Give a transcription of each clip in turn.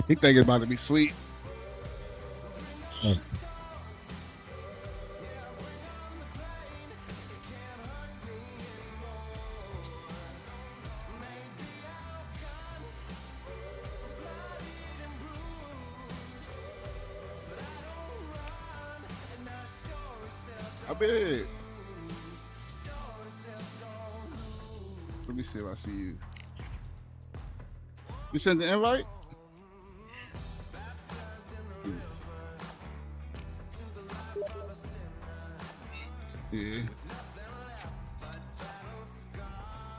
He think it's about to be sweet. I bet. Let me see if I see you. You sent the invite? Yeah.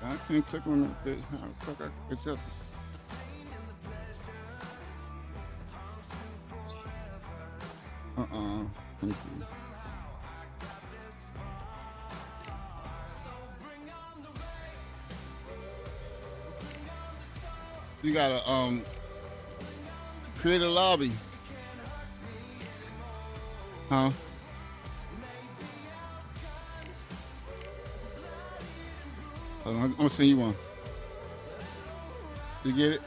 I can't click on it. How the fuck I accept it? Let me see. You gotta create a lobby. Huh? Hold on, I'm gonna send you one. You get it?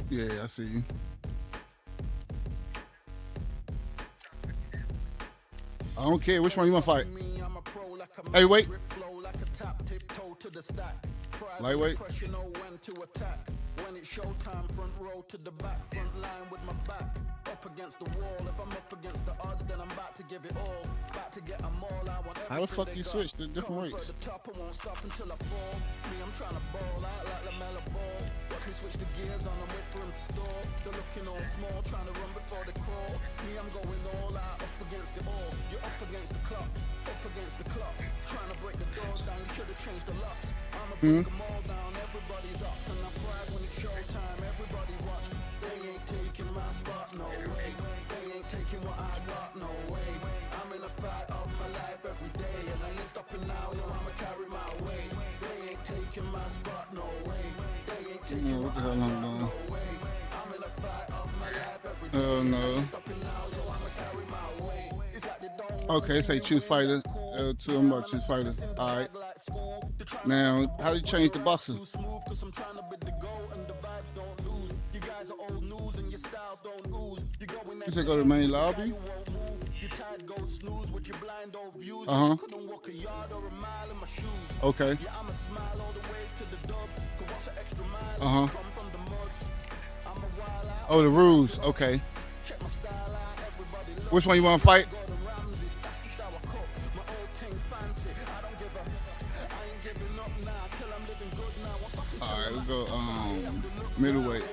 Yeah, I see you. I don't care which one you want to fight. Hey, wait. Lightweight. When it's showtime, front row to the back, front line with my back up against the wall. If I'm up against the odds, then I'm about to give it all. About to get them all. I want. How the fuck you switch to different weights? The top, I won't stop until I fall. Me, I'm trying to ball out like the mellow ball. Watch me switch the gears on and wait for him to stall. They're looking all small, trying to run before they crawl. Me, I'm going all out, up against the all. You're up against the clock, up against the clock. Trying to break the doors down, you should have changed the locks. I'ma break them all down, everybody's up. And I pride when it's showtime, everybody watch. They ain't taking my spot, no way. They ain't taking what I got, no way. I'm in a fight of my life every day, and I ain't stopping now, yo, I'ma carry my weight. They ain't taking my spot, no way. They ain't taking what I got, no way. I'm in a fight of my life every day. Oh no. Stopping now, yo, I'ma carry my weight. It's like they don't. Okay, say choose fighter. Two I'm about choose fighter. All right. Now, how do you change the boxer? You said go to the main lobby? Uh-huh. Okay. Uh-huh. Oh, the rules. Okay. Which one you want to fight? All right, we'll go middleweight.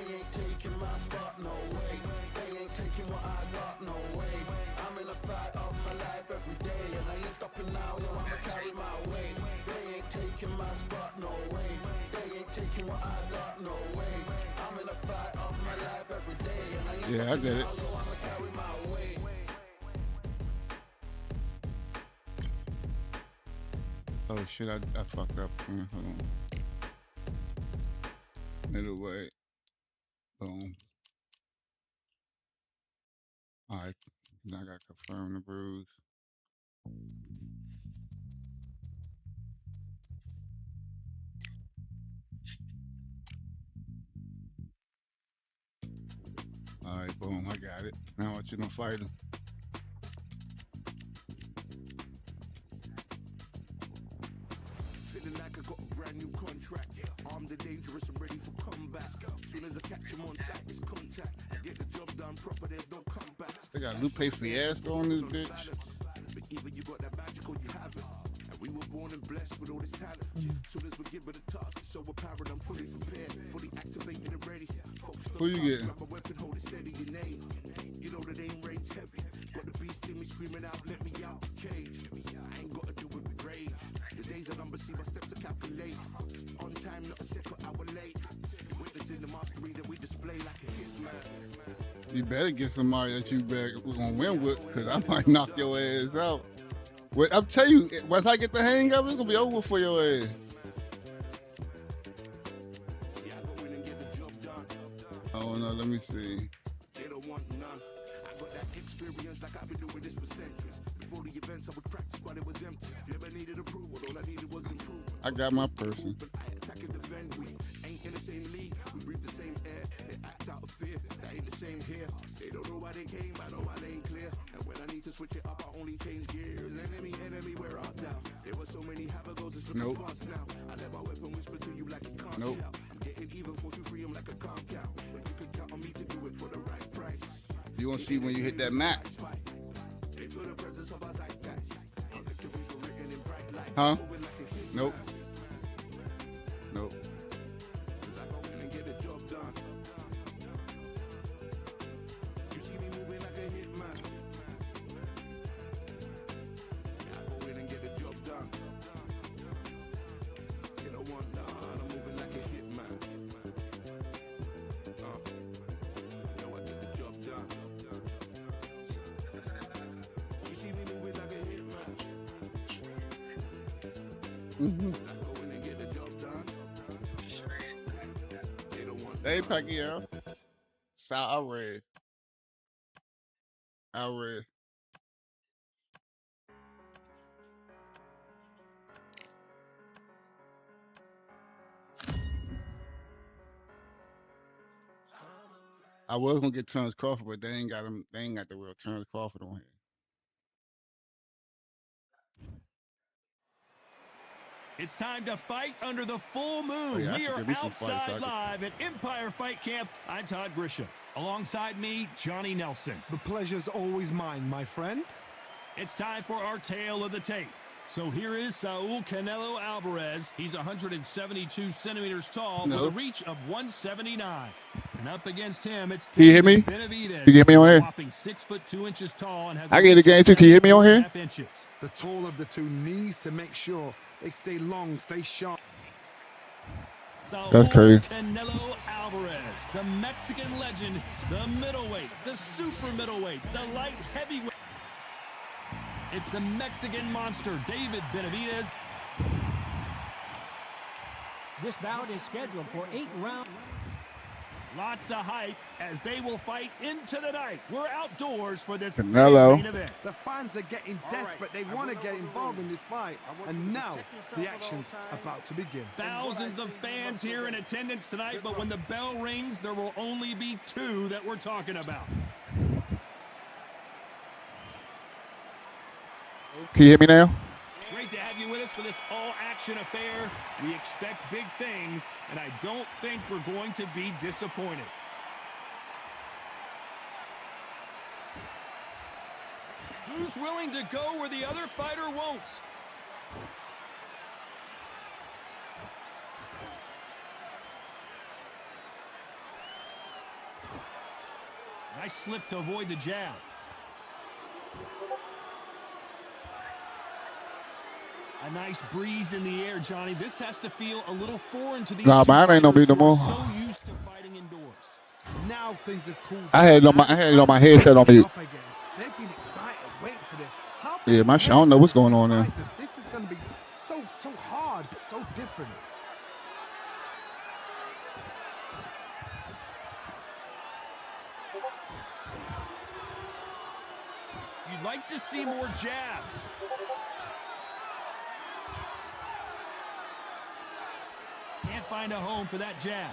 Yeah, I did it. Oh shit, I fucked up. Hold on. Middleweight. Boom. Alright. Now I gotta confirm the bruise. Alright, boom, I got it. Now I want you to fight him. Feeling like I got a brand new contract. Armed and dangerous and ready for combat. Soon as I catch him on sight, it's contact. Get the job done proper, there's no comeback. They got Lupe Fiasco on this bitch. But even you got that magical, you have it. And we were born and blessed with all this talent. Soon as we give it a task, it's so apparent I'm fully prepared, fully activated and ready. Who you getting? Grab my weapon, hold it steady, your name. You know the name rates heavy. Got the beast in me screaming out, let me out the cage. I ain't got to do it with rage. The days are numbered, see my steps are calculated. On time, not a second hour late. Witnessing the mastery that we display like a hitman. You better get somebody that you gonna win with, because I might knock your ass out. But I'm telling you, once I get the hang of it, it's gonna be over for your ass. Oh no, let me see. They don't want none. I got that experience like I've been doing this for centuries. Before the events, I would practice while it was empty. Never needed approval, all I needed was improvement. I got my person. But I attack and defend. We ain't in the same league. We breathe the same air. They act out of fear. That ain't the same here. They don't know why they came. I know why they ain't clear. And when I need to switch it up, I only change gears. Enemy, where art thou? There were so many habagos for nope. the spots now. I let my weapon whisper to you like a calm nope. shout. I'm getting even for you free. I'm like a calm cow. But you can count on me to do it for the right price. You gonna see when you hit that map. Huh? Nope. Nope. Hey, Pacquiao. Outrage. Outrage. I was gonna get Terrence Crawford, but they ain't got him. They ain't got the real Terrence Crawford on here. It's time to fight under the full moon. Oh, yeah, we are outside fights, live at Empire Fight Camp. I'm Todd Grisham. Alongside me, Johnny Nelson. The pleasure's always mine, my friend. It's time for our tale of the tape. So here is Saul Canelo Alvarez. He's 172 centimeters tall with a reach of 179. And up against him, it's Can you hear me? Benavidez. Can you hear me on here? Whopping 6 foot 2 inches tall and has I get the game too. Can you hear me on here? Inches. The tall of the two needs to make sure they stay long, stay sharp. Saul That's crazy. Canelo Alvarez, the Mexican legend, the middleweight, the super middleweight, the light heavyweight. It's the Mexican monster, David Benavidez. This bout is scheduled for 8 rounds. Lots of hype as they will fight into the night. We're outdoors for this Canelo. main event. The fans are getting desperate. They want to get involved in this fight. And now the action's about to begin. Thousands of fans here in attendance tonight, but when the bell rings, there will only be 2 that we're talking about. Can you hear me now? Great to have you with us for this all-action affair. We expect big things, and I don't think we're going to be disappointed. Who's willing to go where the other fighter won't? Nice slip to avoid the jab. A nice breeze in the air, Johnny. This has to feel a little foreign to these Nah, man, I ain't no beat no more. so used to fighting indoors. Now things have cooled. I had it on my headset on mute. They've been excited, waiting for this. Yeah, I don't know what's going on there. This is going to be so hard, but so different. You'd like to see more jabs. Can't find a home for that jab.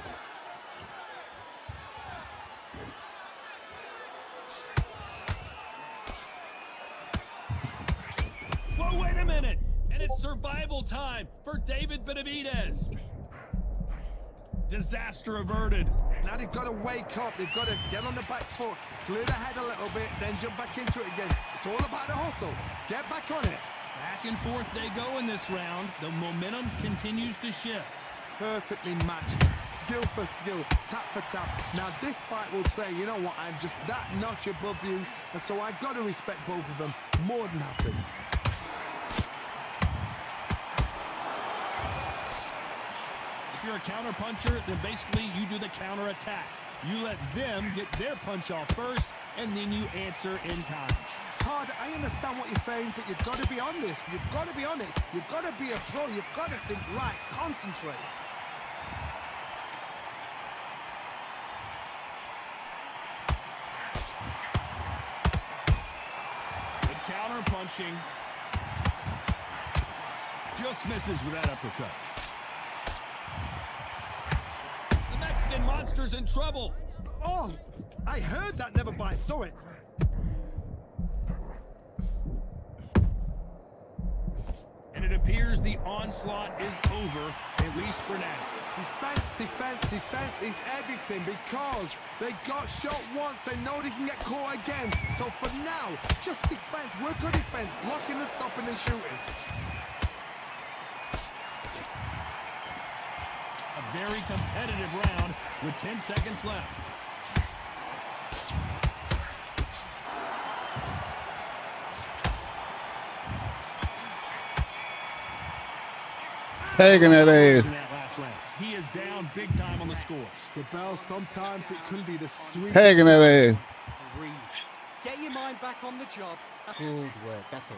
Whoa, wait a minute. And it's survival time for David Benavidez. Disaster averted. Now they've got to wake up. They've got to get on the back foot, clear the head a little bit, then jump back into it again. It's all about the hustle. Get back on it. Back and forth they go in this round. The momentum continues to shift. Perfectly matched, skill for skill, tap for tap. Now this fight will say, you know what, I'm just that notch above you, and so I've got to respect both of them more than happy. If you're a counter puncher, then basically you do the counter attack. You let them get their punch off first, and then you answer in kind. Todd, I understand what you're saying, but you've got to be on this. You've got to be on it. You've got to be a pro. You've got to think right. Concentrate. Good counter punching. Just misses with that uppercut. The Mexican monster's in trouble. Oh, I heard that, never by saw it. And it appears the onslaught is over, at least for now. Defense, defense, defense is everything because they got shot once. They know they can get caught again. So for now, just defense. Work on defense, blocking and stopping and shooting. A very competitive round with 10 seconds left. Taking that ass. In that last round. He is down big time on the scores. The bell, sometimes it can be the sweetest. Taking that ass. Breathe. Get your mind back on the job. Good work. That's it.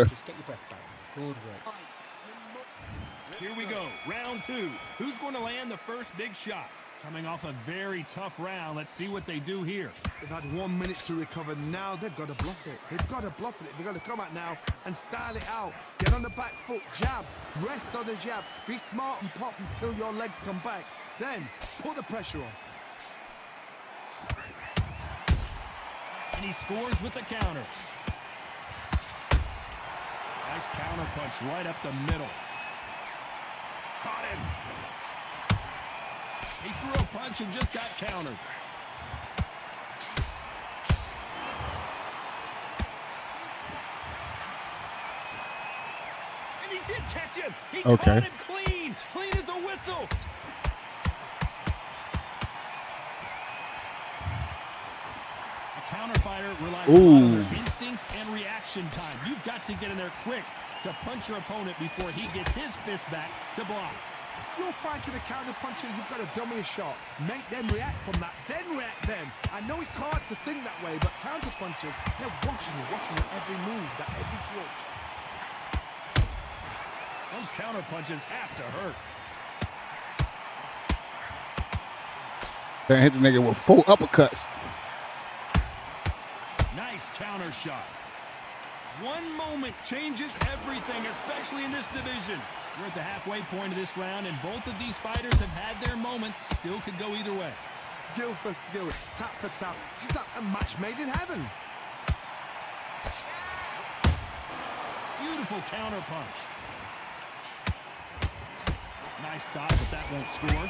Just get your breath back. Good work. Here we go, round 2. Who's going to land the first big shot? Coming off a very tough round. Let's see what they do here. They've had 1 minute to recover. Now they've got to bluff it. They've got to bluff it. They've got to come out now and style it out. Get on the back foot, jab. Rest on the jab. Be smart and pop until your legs come back. Then put the pressure on. And he scores with the counter. Nice counter punch right up the middle. Caught him. He threw a punch and just got countered. And he did catch him. He caught him clean. Clean as a whistle. A counter fighter relies a lot on their instincts and reaction time. You've got to get in there quick to punch your opponent before he gets his fist back to block. You're fighting a counter puncher, you've got to dummy a shot. Make them react from that, then react them. I know it's hard to think that way, but counter punchers, they're watching your every move, that every twitch. Those counter punches have to hurt. They hit the nigga with 4 uppercuts. Nice counter shot. One moment changes everything, especially in this division. We're at the halfway point of this round, and both of these fighters have had their moments. Still could go either way. Skill for skill, tap for tap. Just like a match made in heaven. Beautiful counter punch. Nice stop, but that won't score.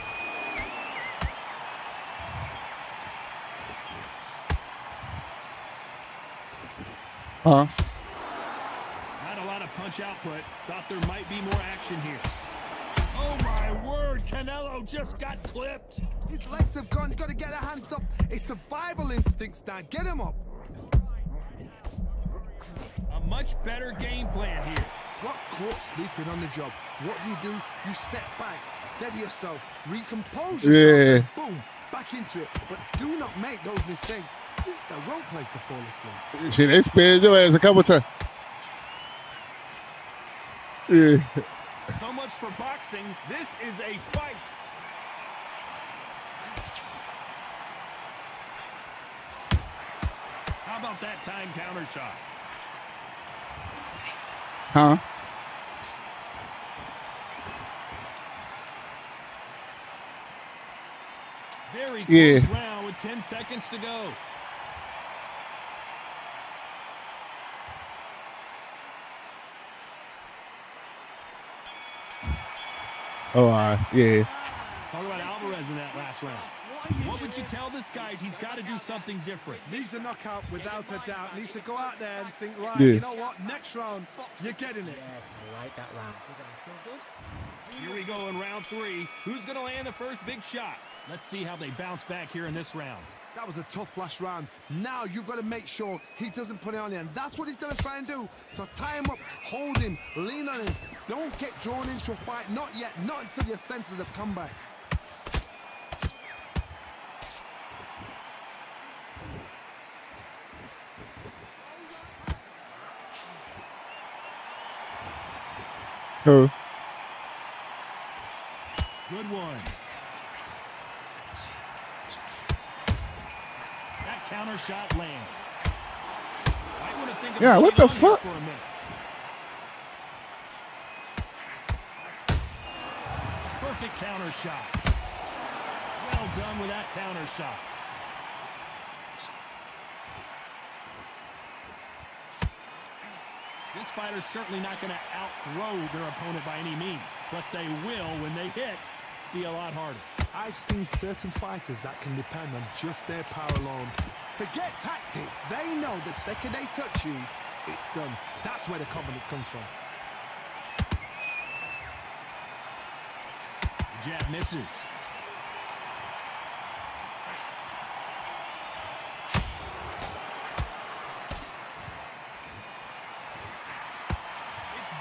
Huh? Not a lot of punch output. Thought there might be more action here. Oh my word, Canelo just got clipped. His legs have gone, he's got to get their hands up. It's survival instincts now, get him up. A much better game plan here. Got caught sleeping on the job. What do? You step back, steady yourself, recompose yourself, and boom, back into it. But do not make those mistakes. This is the wrong place to fall asleep. Shit, they spared your ass a couple times. Yeah. So much for boxing. This is a fight. How about that time counter shot? Huh? Very close round with 10 seconds to go. Oh, yeah. Talk about Alvarez in that last round. What would you tell this guy? He's got to do something different. Needs a knockout without a doubt. Needs to go out there and think, right, Yeah. you know what? Next round, you're getting it. Yes, I like that round. Feel good? Here we go in round 3. Who's going to land the first big shot? Let's see how they bounce back here in this round. That was a tough last round. Now you've got to make sure he doesn't put it on you. And that's what he's going to try and do. So tie him up, hold him, lean on him. Don't get drawn into a fight. Not yet. Not until your senses have come back. Who? Good one. That counter shot lands. Might want to think Yeah, about what the it on here fuck? for a minute. Perfect counter shot. Well done with that counter shot. This fighter's certainly not going to outthrow their opponent by any means, but they will, when they hit, be a lot harder. I've seen certain fighters that can depend on just their power alone. Forget tactics. They know the second they touch you, it's done. That's where the confidence comes from. The jab misses.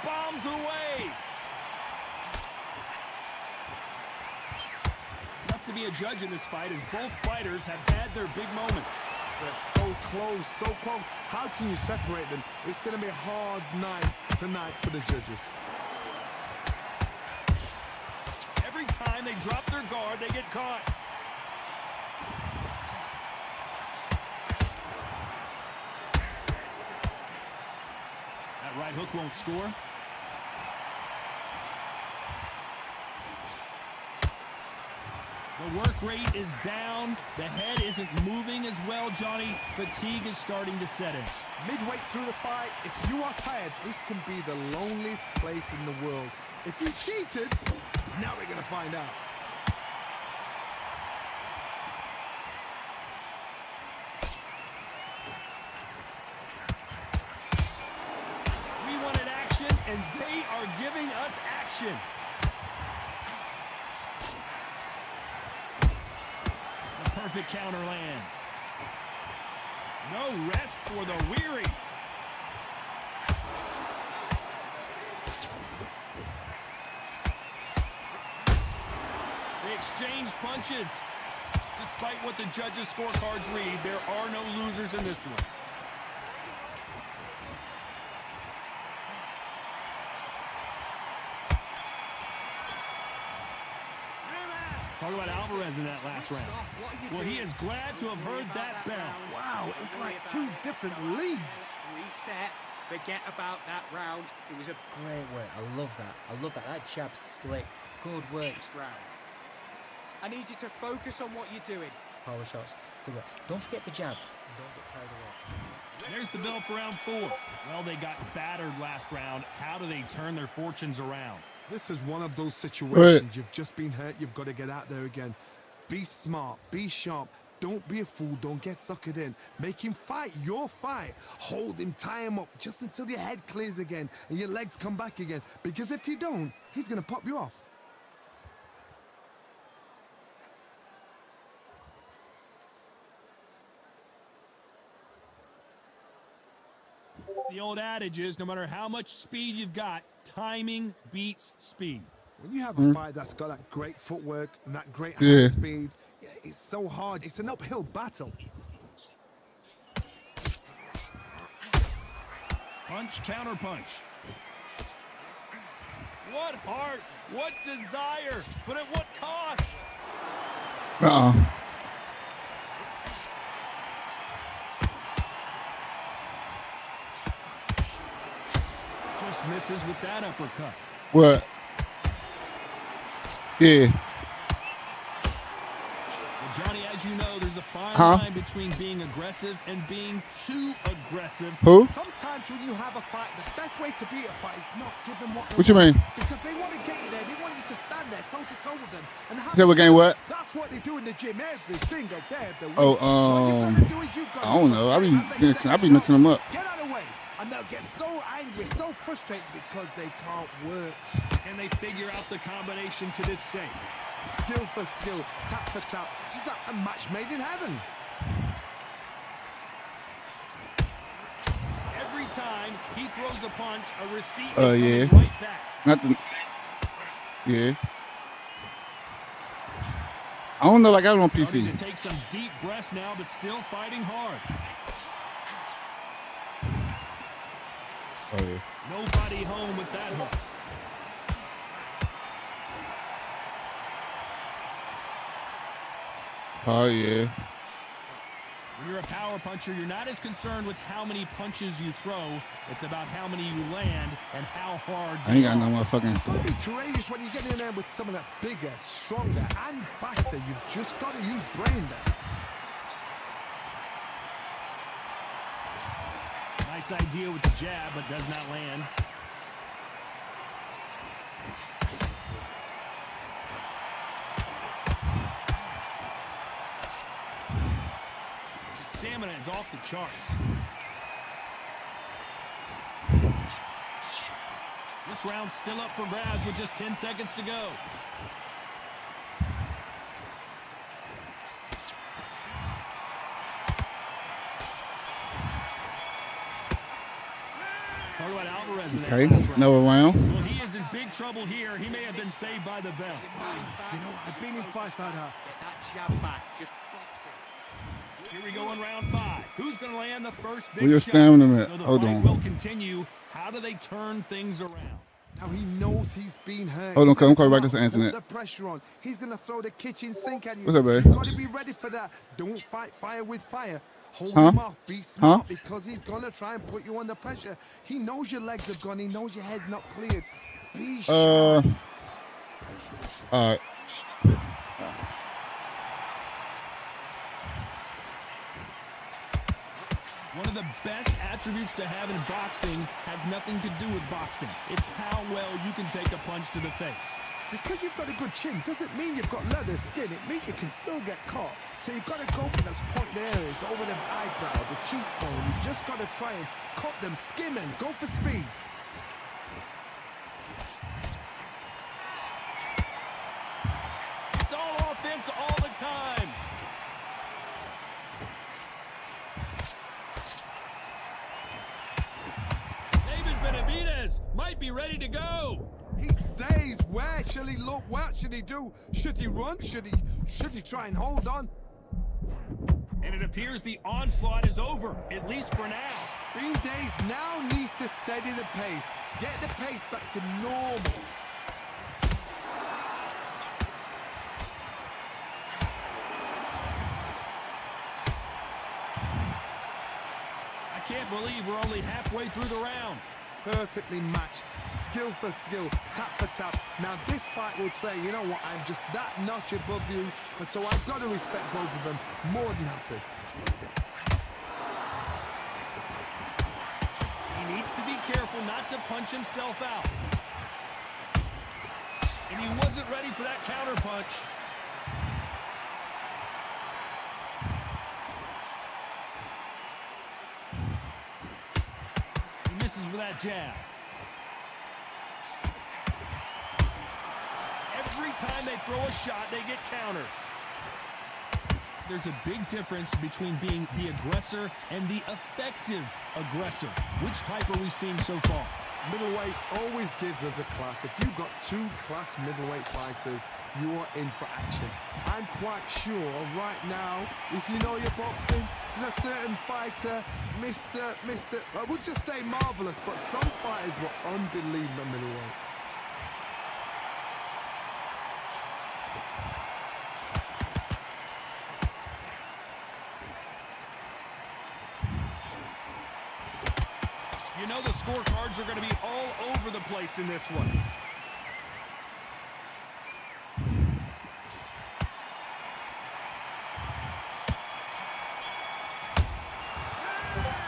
Bombs away. Tough to be a judge in this fight as both fighters have had their big moments. They're so close, so close. How can you separate them? It's going to be a hard night tonight for the judges. Every time they drop their guard, they get caught. That right hook won't score. The work rate is down. The head isn't moving as well, Johnny. Fatigue is starting to set in. Midway through the fight, if you are tired, this can be the loneliest place in the world. If you cheated, now we're going to find out. We wanted action, and they are giving us action. The perfect counter lands. No rest for the weary. They exchange punches. Despite what the judges' scorecards read, there are no losers in this one. Talk about Alvarez in that last round. Well, he is glad to have heard that bell. Wow, it's like two different leagues. Reset. Forget about that round. It was a great work. I love that. I love that. That jab's slick. Good work. Next round. I need you to focus on what you're doing. Power shots. Good work. Don't forget the jab. And don't get carried away. There's the bell for round 4. Well, they got battered last round. How do they turn their fortunes around? This is one of those situations. You've just been hurt. You've got to get out there again. Be smart. Be sharp. Don't be a fool. Don't get suckered in. Make him fight your fight. Hold him. Tie him up just until your head clears again and your legs come back again. Because if you don't, he's going to pop you off. The old adage is no matter how much speed you've got, timing beats speed. When you have a fight that's got that great footwork and that great hand speed, it's so hard. It's an uphill battle. Punch, counter punch. What heart, what desire, but at what cost? Just misses with that uppercut. What? Yeah. Well, Johnny, as you know, there's a fine line between being aggressive and being too aggressive. Who? Sometimes when you have a fight, the best way to beat a fight is not give them what they What you want. mean? Because they want to get you there. They want you to stand there toe-to-toe with them. And have Say what game what? That's what they do in the gym every single day of the week. Oh, What you gotta do is you gotta I don't know. I be frustrate, as they I say, be mixing them up. Get out of the way. And they'll get so angry, so frustrated because they can't work. And they figure out the combination to this safe. Skill for skill, tap for tap. Just like a match made in heaven. Every time he throws a punch, a receipt is yeah. coming right back. Not the. Yeah. I don't know. I got it on PC. Starting to take some deep breaths now, but still fighting hard. Oh yeah. Nobody home with that hook. Oh, yeah. When you're a power puncher, you're not as concerned with how many punches you throw. It's about how many you land and how hard I ain't got no motherfucking. You've got to be courageous when you get in there with someone that's bigger, stronger, and faster. You've just got to use brain there. Nice idea with the jab, but does not land. Stamina is off the charts. This round's still up for grabs with just 10 seconds to go. Talk about Alvarez in that Okay, last round. another round. Well, he is in big trouble here. He may have been saved by the bell. You know, I've been in fights like that. Get that jab back. Just box it. Here we go in round 5. Who's going to land the first big Where your shot? stamina at? So the Hold fight on. will continue. How do they turn things around? Now he knows he's been hurt. Hold on, He's I'm calling gonna back to put Internet. the pressure on. He's gonna throw the kitchen sink at you. What's up, babe? You've got to be ready for that. Don't fight fire with fire. Hold Huh? him off. Be smart Huh? because he's gonna try and put you under pressure. He knows your legs have gone. He knows your head's not cleared. Be sharp. All right. One of the best attributes to have in boxing has nothing to do with boxing. It's how well you can take a punch to the face. Because you've got a good chin doesn't mean you've got leather skin. It means you can still get caught. So you've got to go for those point areas over the eyebrow, the cheekbone. You just got to try and cut them, skim and go for speed. It's all offense all the time. David Benavidez might be ready to go. He's dazed. Where shall he look? What should he do? Should he run? Should he try and hold on? And it appears the onslaught is over, at least for now. Being dazed now needs to steady the pace. Get the pace back to normal. I can't believe we're only halfway through the round. Perfectly matched, skill for skill, tap for tap. Now this fight will say, you know what, I'm just that notch above you, and so I've got to respect both of them more than happy. He needs to be careful not to punch himself out. And he wasn't ready for that counter punch. He misses with that jab. Every time they throw a shot, they get countered. There's a big difference between being the aggressor and the effective aggressor. Which type are we seeing so far? Middleweight always gives us a class. If you've got two class middleweight fighters, you're in for action. I'm quite sure right now, if you know your boxing, there's a certain fighter, Mr. I would just say marvelous, but some fighters were unbelievable middleweight. You know the scorecards are going to be all over the place in this one.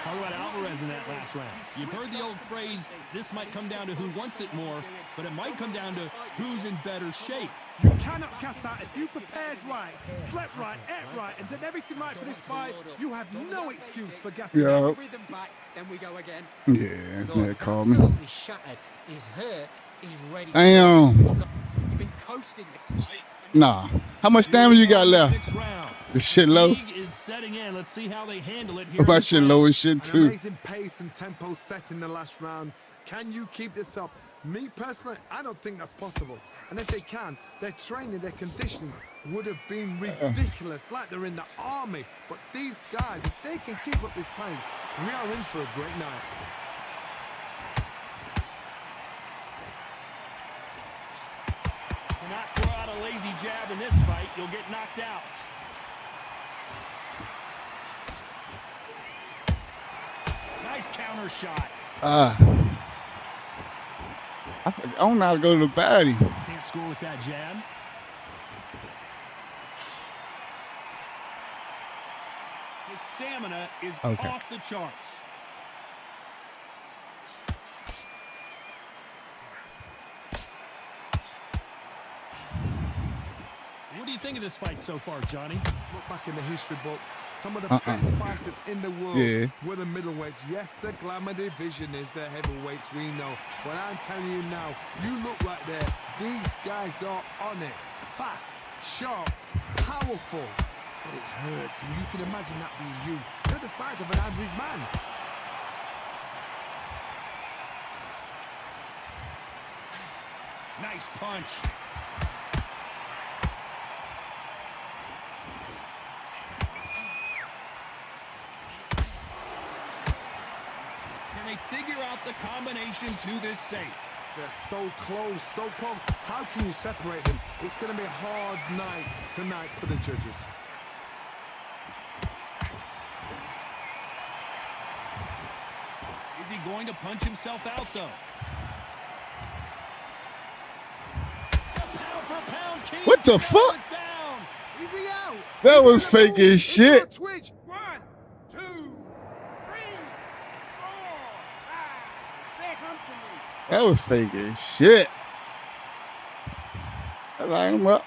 Talk about Alvarez in that last round. You've heard the old phrase, this might come down to who wants it more, but it might come down to who's in better shape. You cannot cast out. If you prepared right, slept right, ate right, and did everything right for this fight, you have no excuse for gassing Yeah. out. Rhythm back, then we go again. Yeah, it's not called me. Absolutely shattered. He's hurt. He's ready. Damn. You've been coasting this fight. Nah. How much stamina you got left? Sixth round. This shit low. Fatigue is setting in. Let's see how they handle it here. My in the shit final. low as shit An too. amazing pace and tempo set in the last round. Can you keep this up? Me personally, I don't think that's possible. And if they can, their training, their conditioning would have been ridiculous, like they're in the army. But these guys, if they can keep up this pace, we are in for a great night. Do not throw out a lazy jab in this fight. You'll get knocked out. Nice counter shot. I don't know how to go to the body. Can't score with that jab. His stamina is off the charts. What do you think of this fight so far, Johnny? Look back in the history books. Some of the best fighters in the world were the middleweights. Yes, the glamour division is the heavyweights, we know. But I'm telling you now, you look right there. These guys are on it. Fast, sharp, powerful. But it hurts, and you can imagine that being you. They're the size of an average man. Nice punch. Can they figure out the combination to this safe? They're so close, so close. How can you separate them? It's going to be a hard night tonight for the judges. Is he going to punch himself out, though? Pound for pound king. What the fuck? Is he out? That was fake as shit. Twitch. 1, 2, 3, 4, 5. Say come to me. That was fake as shit. I line him up.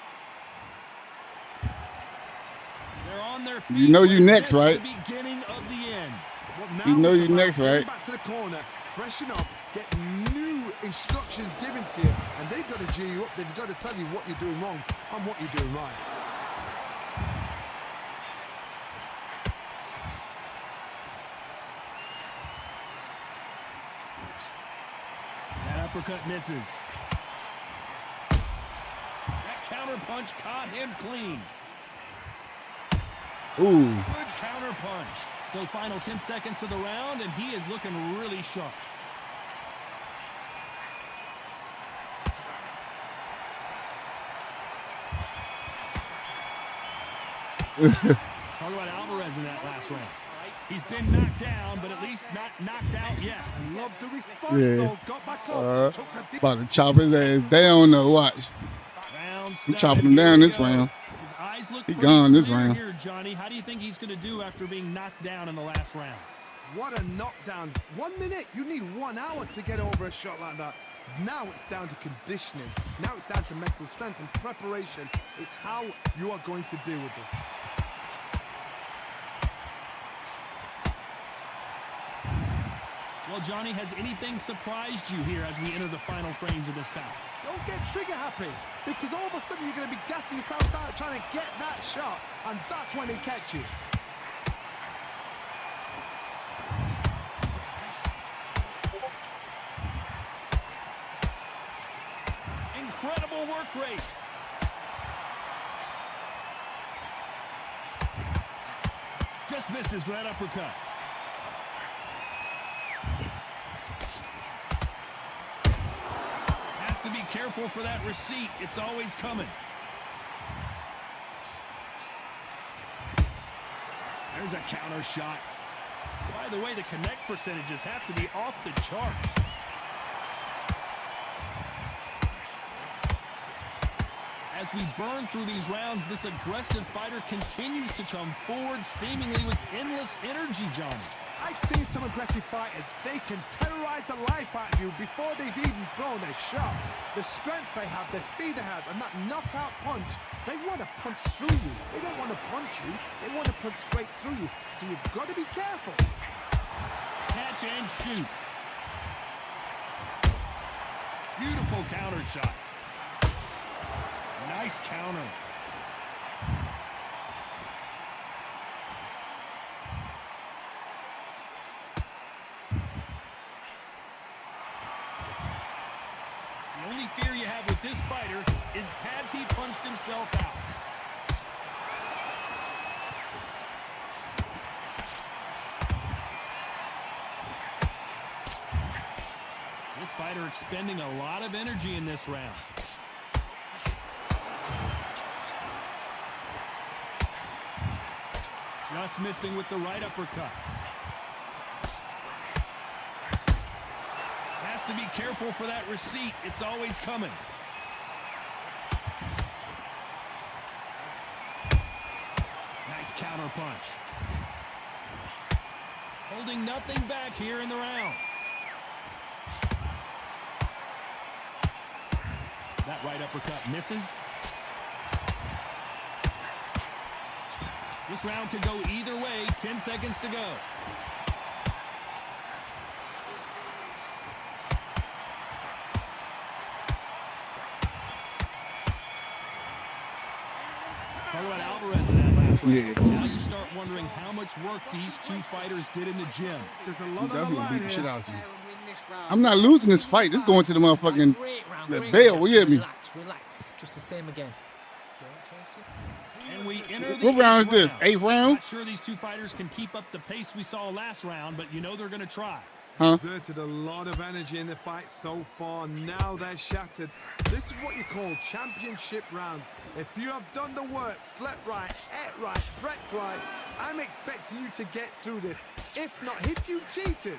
They're on their feet. You know you next, Just right? The beginning of the end. Well, now You know it's you about next, getting right? Back to the corner, freshen up, get new instructions given to you, and they've got to G you up. They've got to tell you what you're doing wrong and what you're doing right. That uppercut misses. That counter punch caught him clean. Ooh. Good counter punch. So final 10 seconds of the round, and he is looking really sharp. Talk about Alvarez in that last round. He's been knocked down, but at least not knocked out yet. I love the response, Yeah. though. Got back up. Took a deep About to chop his ass down though. Watch. Round I'm 7, chopping him here down we this go. round. His eyes look He pretty gone this clear round. here, Johnny. How do you think he's going to do after being knocked down in the last round? What a knockdown. 1 minute, you need 1 hour to get over a shot like that. Now it's down to conditioning. Now it's down to mental strength and preparation. It's how you are going to deal with this. Well, Johnny, has anything surprised you here as we enter the final frames of this bout? Don't get trigger happy, because all of a sudden you're going to be gassing yourself out trying to get that shot, and that's when it catch you. Incredible work rate. Just misses that uppercut. Has to be careful for that receipt. It's always coming. There's a counter shot. By the way, the connect percentages have to be off the charts. As we burn through these rounds, this aggressive fighter continues to come forward, seemingly with endless energy, Johnny. I've seen some aggressive fighters. They can terrorize the life out of you before they've even thrown a shot. The strength they have, the speed they have, and that knockout punch, they want to punch through you. They don't want to punch you. They want to punch straight through you. So you've got to be careful. Catch and shoot. Beautiful counter shot. Nice counter. The only fear you have with this fighter is, has he punched himself out? This fighter expending a lot of energy in this round. Just missing with the right uppercut. to be careful for that receipt. It's always coming. Nice counter punch. Holding nothing back here in the round. That right uppercut misses. This round could go either way. 10 seconds to go. Talk about Alvarez in that last round. Yeah. Now you start wondering how much work these two fighters did in the gym. There's a lot on the Definitely line beat the shit here. out of you. I'm not losing this fight. This going to the motherfucking bell. You hear me? Relax. Just the same again. And we enter the What round is eighth this? Eighth round? Not sure these two fighters can keep up the pace we saw last round, but you know they're going to try. Huh? Exerted a lot of energy in the fight so far. Now they're shattered. This is what you call championship rounds. If you have done the work, slept right, ate right, prepped right, I'm expecting you to get through this. If not, if you've cheated,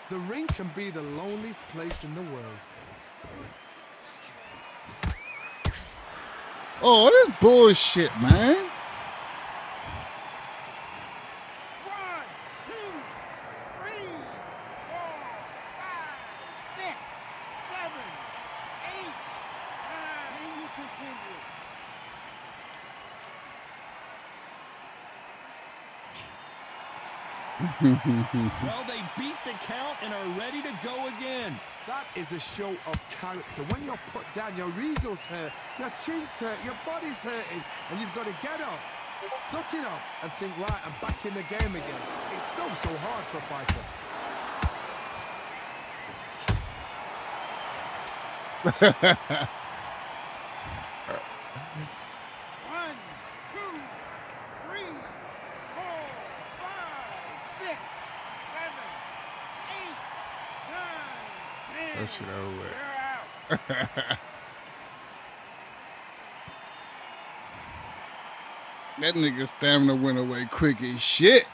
the ring can be the loneliest place in the world. Oh, this bullshit, man. 1, 2, 3, 4, 5, 6, 7, 8, 9, and you continue. Well, they beat the count and are ready to go again. That is a show of character. When you're put down, your ego's hurt, your chin's hurt, your body's hurting, and you've got to get up, suck it up, and think, right, I'm back in the game again. It's so hard for a fighter. One, two, three, 4, 5, 6, 7, 8, 9, 10. That shit over with. You're out. That nigga stamina went away quick as shit.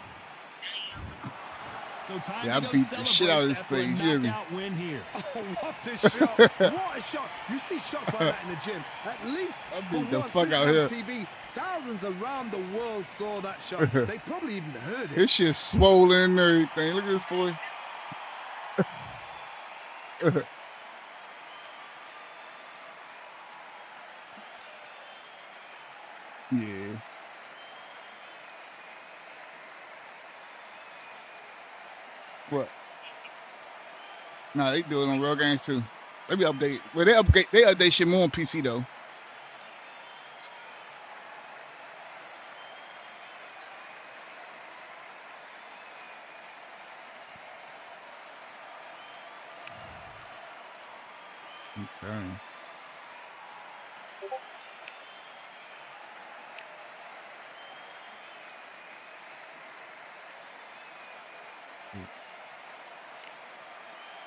So time Yeah, I to go beat the shit out of this celebrate thing. after You a hear me? knockout win here. Oh, what a shot! What a shot! You see shots like that in the gym. At least I for beat the once, fuck this out on here. TV, thousands around the world saw that shot. They probably even heard it. His shit swollen and everything. Look at this boy. Yeah. What? Nah, they do it on real games too. They be update. Well, they update shit more on PC though.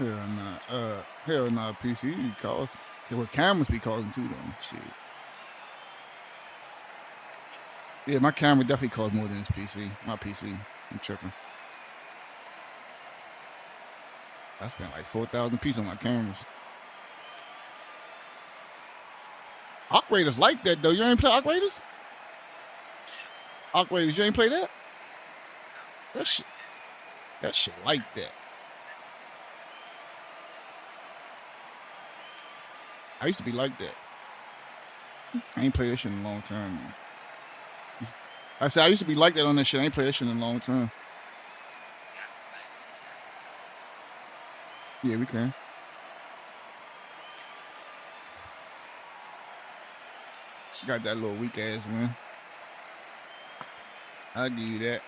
Okay. Hell nah, PC be causing. Well, cameras be causing too though. Shit. Yeah, my camera definitely costs more than this PC. My PC. I'm tripping. I spent like 4,000 pieces on my cameras. Operators like that though. You ain't play Operators? Operators, you ain't play that? That shit like that. I used to be like that. I ain't played that shit in a long time, man. I said I used to be like that on that shit. I ain't played that shit in a long time. Yeah, we can. Got that little weak ass, man. I'll give you that.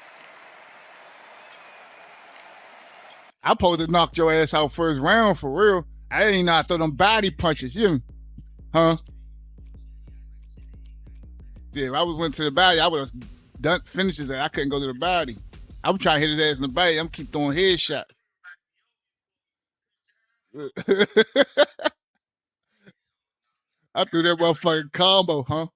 I supposed to knock your ass out first round for real. I ain't not throw them body punches, you hear me? Huh? Yeah, if I went to the body, I would have done finishes that. I couldn't go to the body. I was trying to hit his ass in the body. I'm keep throwing headshots. I threw that motherfucking combo, huh?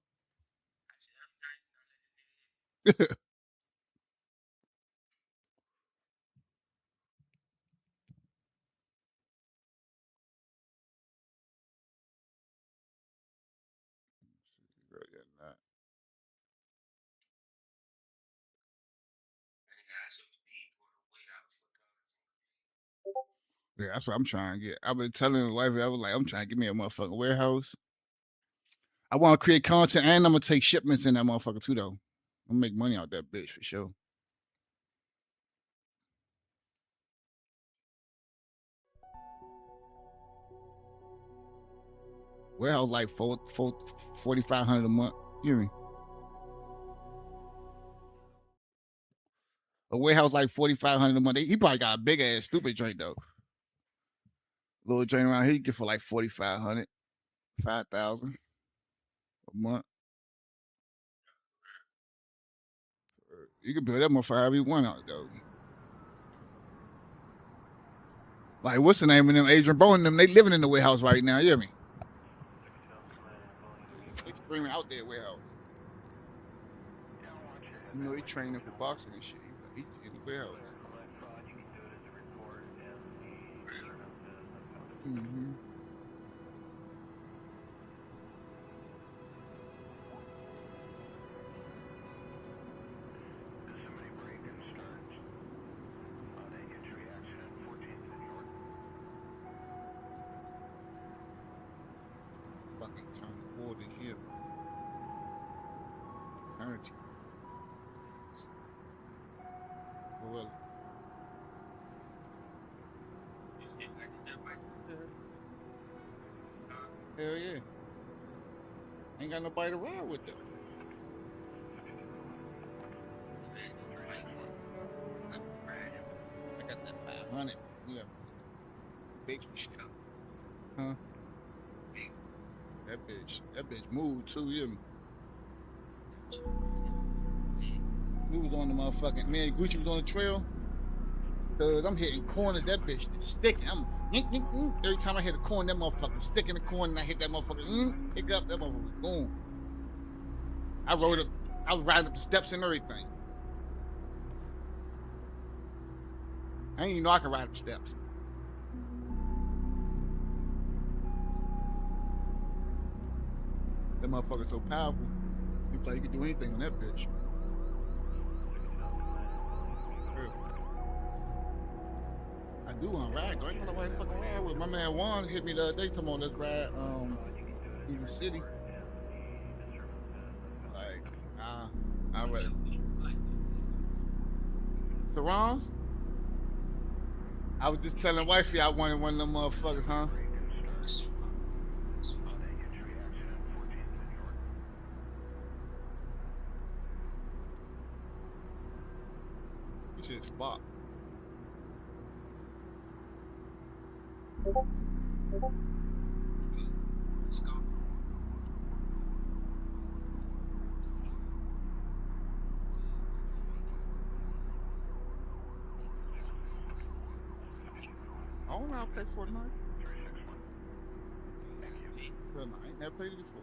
Yeah, that's what I'm trying to get. I've been telling the wife, I was like, I'm trying to get me a motherfucking warehouse. I want to create content and I'm gonna take shipments in that motherfucker too, though. I'm gonna make money out that bitch for sure. Warehouse like 4,500 a month. You hear me? A warehouse like 4,500 a month. He probably got a big ass stupid joint though. Little joint around here you get for like 4,500, 5,000 a month. You can build that motherfucker however you want out though. Like what's the name of them? Adrian Bone and them, they living in the warehouse right now. You hear me? They screaming out there warehouse. You know, he training for boxing and shit. He in the warehouse. Mm-hmm. Fucking trying to board this shit. Eternity. For real. Hell yeah. Ain't got nobody to ride with them. I got that 500. Yeah. Big shit. Huh? That bitch moved too, you hear me? We was on the motherfucking, me and Gucci was on the trail. Cause I'm hitting corners, that bitch is sticking. I'm every time I hit a corner, that motherfucker stick in the corner and I hit that motherfucker, pick up, that motherfucker, boom. I was riding up the steps and everything. I didn't even know I could ride up the steps. That motherfucker's so powerful. He thought he could do anything on that bitch. I do want to ride, though. I ain't gonna fucking ride with. My man Juan hit me the other day, come on, let's ride in the city. Like, I read Sarons? I was just telling wifey I wanted one of them motherfuckers, huh? You should spot. Let's go. I don't know how to play Fortnite. I ain't never played it before.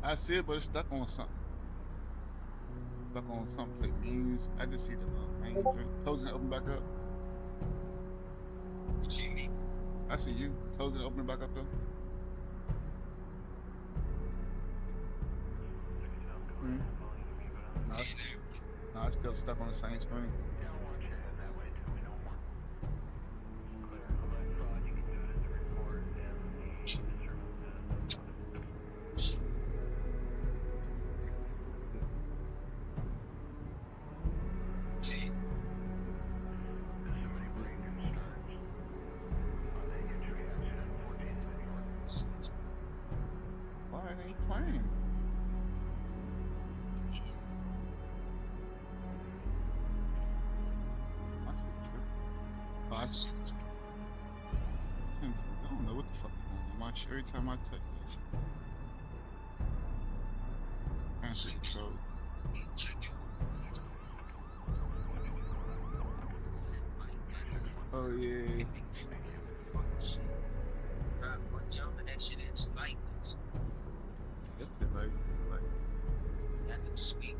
I see it, but it's stuck on something. Stuck on something. Take news. I just see the main drink. Closing and open back up. See me? I see you. Closing and opening back up though. No, it's still stuck on the same screen. Why are they playing? I don't know what the fuck is going on. Every time I touch that shit. Answer control. Oh yeah. That's it, like. Okay.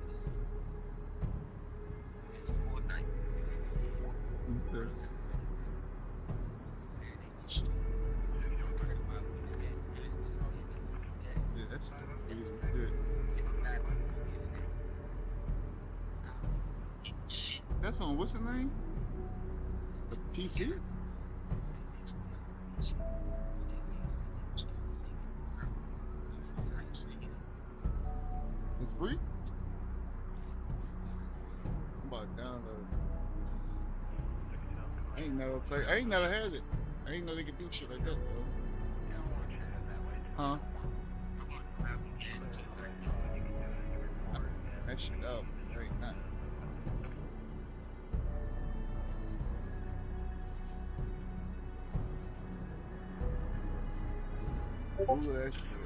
Yeah, that's sweet as shit. That's on what's the name? The PC? It's free? I'm about to download it. I ain't never had it. I ain't know they could do shit like that though. Huh? That shit out right now. Google that shit.